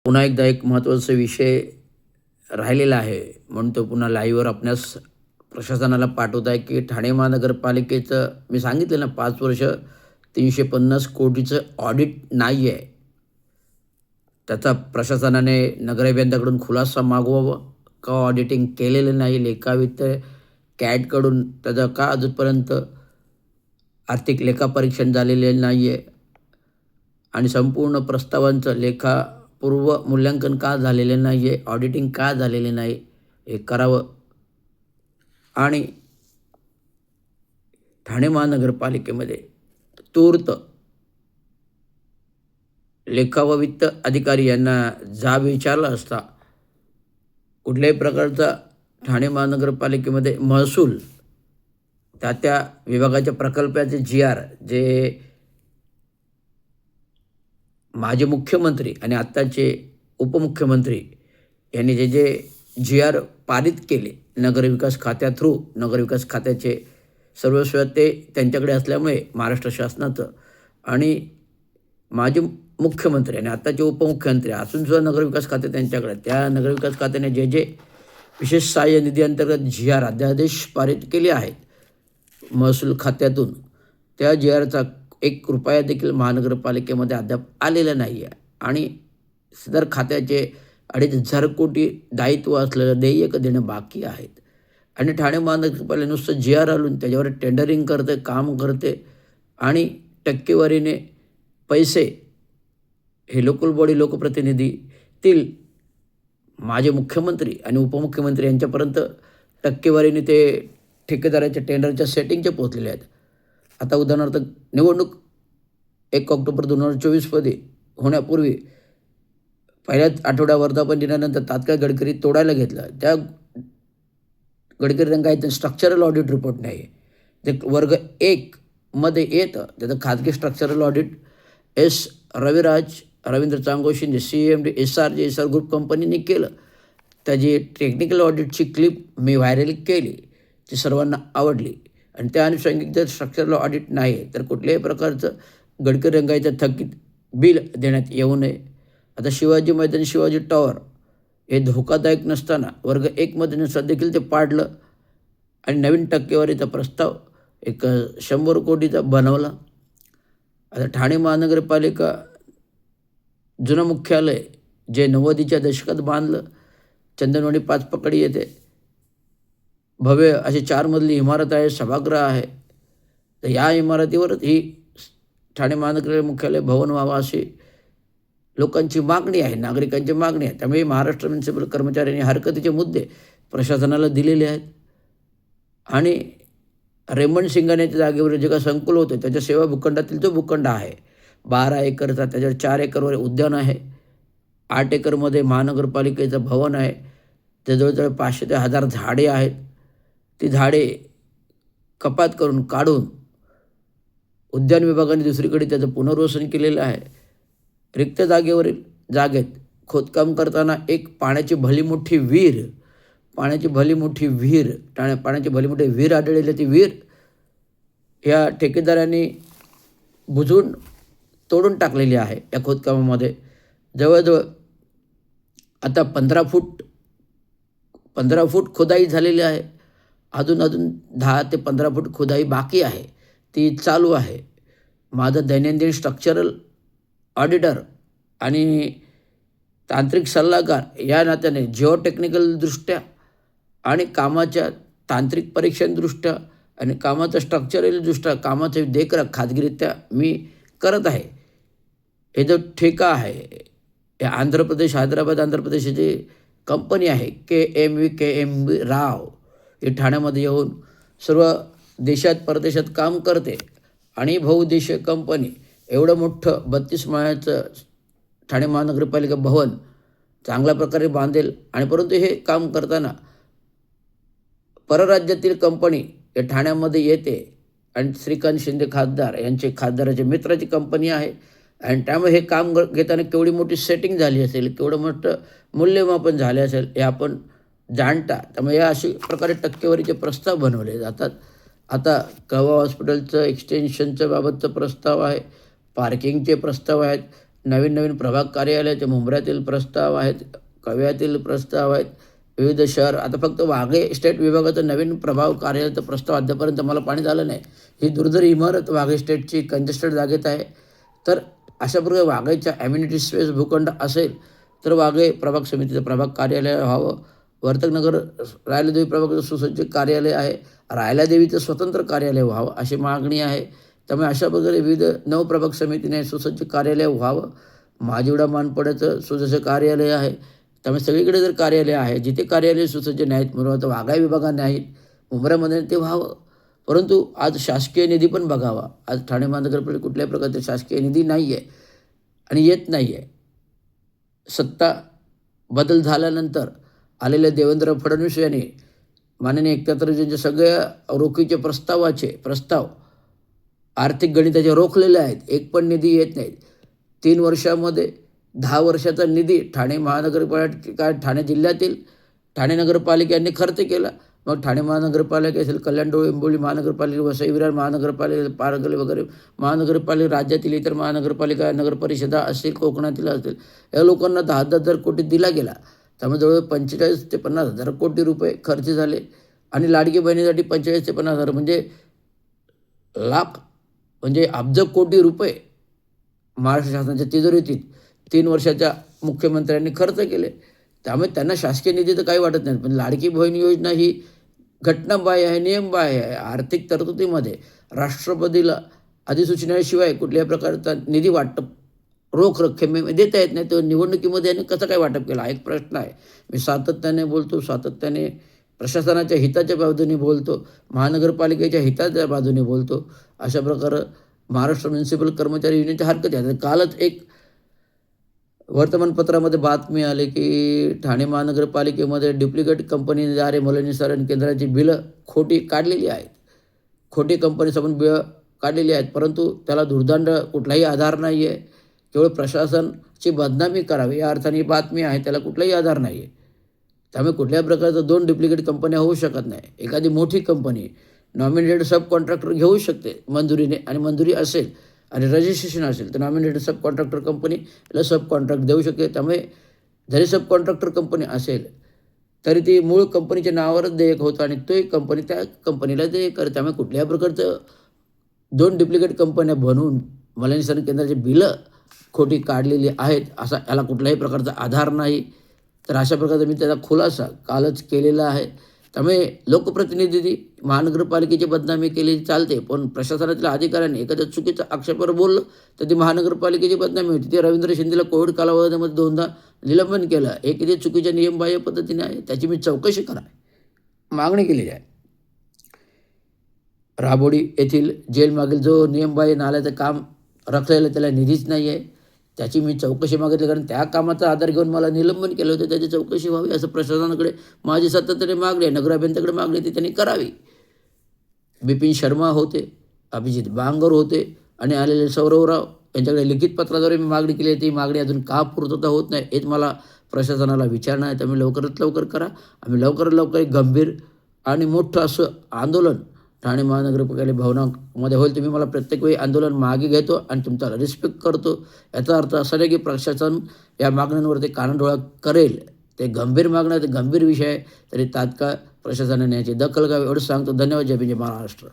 पुन्हा एकदा एक महत्त्वाचा विषय राहिलेला आहे म्हणून तो पुन्हा लाईव्हवर आपणास प्रशासनाला पाठवत आहे, की ठाणे महानगरपालिकेचं मी सांगितलं ना 5 वर्ष 350 कोटीचं ऑडिट नाही आहे. त्याचा प्रशासनाने नगर अभियंत्याकडून खुलासा मागवावा का ऑडिटिंग केलेलं नाही. लेखावित्त कॅटकडून त्याचं का अजूनपर्यंत आर्थिक लेखापरीक्षण झालेले नाही आहे आणि संपूर्ण प्रस्तावांचं लेखापूर्व मूल्यांकन का झालेलं नाही आहे, ऑडिटिंग का झालेले नाही हे करावं. आणि ठाणे महानगरपालिकेमध्ये तूर्त लेखा व वित्त अधिकारी यांना जाब विचारला असता कुठल्याही प्रकारचा ठाणे महानगरपालिकेमध्ये महसूल त्या विभागाच्या प्रकल्पाचे GR जे माजी मुख्यमंत्री आणि आत्ताचे उपमुख्यमंत्री यांनी जे GR पारित केले नगरविकास खात्या थ्रू, नगरविकास खात्याचे सर्वस्व ते त्यांच्याकडे असल्यामुळे महाराष्ट्र शासनाचं आणि माजी मुख्यमंत्री आणि आत्ताचे उपमुख्यमंत्री असूनसुद्धा नगरविकास खाते त्यांच्याकडे, त्या नगरविकास खात्याने जे विशेष सहाय्य निधी अंतर्गत GR अध्यादेश पारित केले आहेत महसूल खात्यातून, त्या GRचा 1 रुपया देखील महानगरपालिकेमध्ये अद्याप आलेला नाही आहे आणि सदर खात्याचे 2,500 कोटी दायित्व असलेलं देयक देणं बाकी आहेत. आणि ठाणे महानगरपालिका नुसतं GR आणून त्याच्यावर टेंडरिंग करते, काम करते आणि टक्केवारीने पैसे हे लोकल बॉडी लोकप्रतिनिधीतील माजी मुख्यमंत्री आणि उपमुख्यमंत्री यांच्यापर्यंत टक्केवारीने ते ठेकेदाराच्या टेंडरच्या सेटिंगचे पोहोचलेले आहेत. आता उदाहरणार्थ निवडणूक 1 ऑक्टोबर 2024 होण्यापूर्वी पहिल्याच आठवड्या वर्धापन दिनानंतर तात्काळ गडकरी तोडायला घेतलं. त्या गडकरी काही स्ट्रक्चरल ऑडिट रिपोर्ट नाही आहे. ते वर्ग 1 मध्ये येतं त्याचं खाजगी structural audit Raviraj Ravindra Chango Shinde CMD SR group कंपनीने केलं. त्याची टेक्निकल ऑडिटची क्लिप मी व्हायरल केली, ती सर्वांना आवडली आणि त्या अनुषंगिक जर स्ट्रक्चरल ऑडिट नाही तर कुठल्याही प्रकारचं गडकरी रंगायचं थकीत बिल देण्यात येऊ नये. आता शिवाजी मैदान, शिवाजी टॉवर हे धोकादायक नसताना वर्ग 1 मध्ये नसताना देखील ते पाडलं आणि नवीन टक्केवारीचा प्रस्ताव 100 कोटीचा बनवला. आता ठाणे महानगरपालिका जुनं मुख्यालय जे 90च्या दशकात बांधलं, चंदनवाडी 5 पकडी येथे भव्य अशी 4 मजली इमारत आहे, सभागृह आहे. तर या इमारतीवरच ही ठाणे महानगरपालिका मुख्यालय भवन व्हावं अशी लोकांची मागणी आहे, नागरिकांची मागणी आहे. त्यामुळे महाराष्ट्र म्युनिसिपल कर्मचाऱ्यांनी हरकतीचे मुद्दे प्रशासनाला दिलेले आहेत आणि रेमंड सिंगाण्याच्या जागेवर जे का संकुल होतं त्याच्या सेवा भूखंडातील जो भूखंड आहे 12 एकरचा, त्याच्यावर 4 एकरवर उद्यान आहे, 8 एकरमध्ये महानगरपालिकेचं भवन आहे, ते जवळजवळ 500 ते 1000 झाडे आहेत. ती झाडे कपात करून काढून उद्यान विभागाने दुसरीकडे त्याचं पुनर्वसन केलेलं आहे. रिक्त जागेत खोदकाम करताना एक पाण्याची भली मोठी विहीर आढळलेली, ती विहीर या ठेकेदारांनी बुजवून तोडून टाकलेली आहे. या खोदकामामध्ये जवळजवळ आता 15 फूट खोदाई झालेली आहे. अजून 10 ते 15 फूट खोदाई बाकी आहे, ती चालू आहे. माझं दैनंदिन स्ट्रक्चरल ऑडिटर आणि तांत्रिक सल्लागार या नात्याने जिओटेक्निकल दृष्ट्या आणि कामाच्या तांत्रिक परीक्षण दृष्ट्या आणि कामाचं स्ट्रक्चरल दृष्ट्या कामाची देखरेख खाजगीरित्या मी करत आहे. हे जो ठेका आहे हे हैदराबाद आंध्र प्रदेशची कंपनी आहे KMV राव, हे ठाण्यामध्ये येऊन सर्व देशात परदेशात काम करते आणि बहुउद्देशीय कंपनी एवढं मोठं 32 माळ्याचं ठाणे महानगरपालिका भवन चांगल्या प्रकारे बांधेल. आणि परंतु हे काम करताना परराज्यातील कंपनी हे ठाण्यामध्ये येते आणि श्रीकांत शिंदे खासदाराचे मित्राची कंपनी आहे आणि त्यामुळे हे काम घेताना केवढी मोठी सेटिंग झाली असेल, केवढं मोठं मूल्यमापन झाले असेल हे आपण जाणता. त्यामुळे या अशा प्रकारे टक्केवारीचे प्रस्ताव बनवले जातात. आता कवा हॉस्पिटलचं एक्सटेन्शनच्या बाबतचा प्रस्ताव आहे, पार्किंगचे प्रस्ताव आहेत, नवीन नवीन प्रभाग कार्यालयाचे मुंब्र्यातील प्रस्ताव आहेत, कव्यातील प्रस्ताव आहेत, विविध शहर. आता फक्त वाघे स्टेट विभागाचं नवीन प्रभाग कार्यालयाचा प्रस्ताव अद्यापर्यंत मला पाणी आलं नाही. ही दुर्धर इमारत वाघे स्टेटची कंजेस्टेड जागेत आहे. तर अशा प्रकारे वाघेच्या ॲम्युनिटी स्पेस भूखंड असेल तर वाघे प्रभाग समितीचं प्रभाग कार्यालय व्हावं. वर्तकनगर रायलादेवी प्रभागाचं सुसज्ज कार्यालय आहे, रायलादेवीचं स्वतंत्र कार्यालय व्हावं अशी मागणी आहे. त्यामुळे अशा प्रकारे विविध नवप्रभाग समितीने सुसज्ज कार्यालय व्हावं. माजिवडा मानपड्याचं सुसज्ज कार्यालय आहे. त्यामुळे सगळीकडे जर कार्यालय आहे, जिथे कार्यालय सुसज्ज नाहीत म्हणून आता वाघा विभागात नाहीत मुंब्र्यामध्ये ते व्हावं. परंतु आज शासकीय निधी पण बघावा. आज ठाणे महानगरपालिका कुठल्याही प्रकारचा शासकीय निधी नाही आहे आणि येत नाही आहे. सत्ता बदल झाल्यानंतर आलेल्या देवेंद्र फडणवीस यांनी माननीय 71 सगळ्या रोखीचे प्रस्ताव आर्थिक गणिताचे रोखलेले आहेत. एक पण निधी येत नाहीत. 3 वर्षामध्ये 10 वर्षाचा निधी ठाणे महानगरपालिका ठाणे जिल्ह्यातील ठाणे नगरपालिकेने खर्च केला. मग ठाणे महानगरपालिका असेल, कल्याण डोंबिवली महानगरपालिका, वसई विरार महानगरपालिका, पारगल वगैरे महानगरपालिका, राज्यातील इतर महानगरपालिका, नगरपरिषदा असतील, कोकणातील असतील, या लोकांना 10,000 कोटी दिला गेला. त्यामुळे जवळजवळ 45 ते 50,000 कोटी रुपये खर्च झाले. आणि लाडकी बहिणीसाठी 45 ते 50,000 म्हणजे लाख म्हणजे अब्ज कोटी रुपये महाराष्ट्र शासनाच्या तिजोरीतील 3 वर्षाच्या मुख्यमंत्र्यांनी खर्च केले. त्यामुळे त्यांना शासकीय निधी तर काही वाटत नाही. पण लाडकी बहीण योजना ही घटनाबाह्य आहे, नियमबाह्य आहे. आर्थिक तरतुदीमध्ये राष्ट्रपतीला अधिसूचनेशिवाय कुठल्याही प्रकारचा निधी वाटप रोख रक्कमेमध्ये देता येत नाही. तर निवडणुकीमध्ये यांनी कसं काय वाटप केलं हा एक प्रश्न आहे. मी सातत्याने बोलतो, सातत्याने प्रशासनाच्या हिताच्या बाजूने बोलतो, महानगरपालिकेच्या हिताच्या बाजूने बोलतो. अशा प्रकारे महाराष्ट्र म्युनिसिपल कर्मचारी युनियनच्या हरकत आहे. कालच एक वर्तमानपत्रामध्ये बातमी आली की ठाणे महानगरपालिकेमध्ये डुप्लिकेट कंपनीद्वारे मलनीकरण केंद्राची बिलं खोटी काढलेली आहेत. खोटी कंपनीसमोर बिलं काढलेली आहेत, परंतु त्याला दुर्दंड कुठलाही आधार नाही आहे. केवळ प्रशासनाची बदनामी करावी या अर्थाने ही बातमी आहे, त्याला कुठलाही आधार नाही आहे. त्यामुळे कुठल्याही प्रकारचं 2 डुप्लिकेट कंपन्या होऊ शकत नाही. एखादी मोठी कंपनी नॉमिनेटेड सब कॉन्ट्रॅक्टर घेऊ शकते मंजुरीने, आणि मंजुरी असेल आणि रजिस्ट्रेशन असेल तर नॉमिनेटेड सब कॉन्ट्रॅक्टर कंपनीला सब कॉन्ट्रॅक्ट देऊ शकते. त्यामुळे जरी सब कॉन्ट्रॅक्टर कंपनी असेल तरी ती मूळ कंपनीच्या नावावरच देयक होतं आणि तो एक कंपनी त्या कंपनीला देयक करते. त्यामुळे कुठल्याही प्रकारचं 2 डुप्लिकेट कंपन्या बनवून मलनीकरण केंद्राची बिलं खोटी काढलेली आहेत असा याला कुठल्याही प्रकारचा आधार नाही. तर अशा प्रकारचा मी त्याचा खुलासा कालच केलेला आहे. त्यामुळे लोकप्रतिनिधी महानगरपालिकेची बदनामी केली चालते, पण प्रशासनातील अधिकाऱ्यांनी एखाद्या चुकीचं आक्षेपावर बोललं तर ती महानगरपालिकेची बदनामी होती. ते रवींद्र शिंदेला कोविड कालावधीमध्ये 2दा निलंबन केलं. हे किती चुकीच्या नियमबाह्य पद्धतीने आहे त्याची मी चौकशी करा मागणी केलेली आहे. राबोडी येथील जेलमागील जो नियमबाह्य नाल्याचं काम रखलेलं त्याला निधीच नाही आहे, त्याची मी चौकशी मागितली. कारण त्या कामाचा आधार घेऊन मला निलंबन केलं होतं, त्याची चौकशी व्हावी असं प्रशासनाकडे माझी सातत्याने मागणी आहे. नगराभियंत्याकडे मागणी ती त्यांनी करावी. बिपिन शर्मा होते, अभिजित बांगर होते आणि आलेले सौरवराव यांच्याकडे लिखित पत्राद्वारे मी मागणी केली आहे. ती मागणी अजून का पूर्तता होत नाही हेच मला प्रशासनाला विचारणं आहे. त्यामुळे लवकरात लवकर करा. आम्ही लवकरात लवकर एक गंभीर आणि मोठं असं आंदोलन ठाणे महानगरपालिका भवनामध्ये होईल. तुम्ही मला प्रत्येक वेळी आंदोलन मागे घेतो आणि तुमचा रिस्पेक्ट करतो. याचा अर्थ असा नाही की प्रशासन या मागण्यांवरती कानाडोळा करेल. ते गंभीर मागण्या, ते गंभीर विषय आहे, तरी तात्काळ प्रशासनाने याची दखल घ्यावी एवढं सांगतो. धन्यवाद. जय भीम, जय महाराष्ट्र.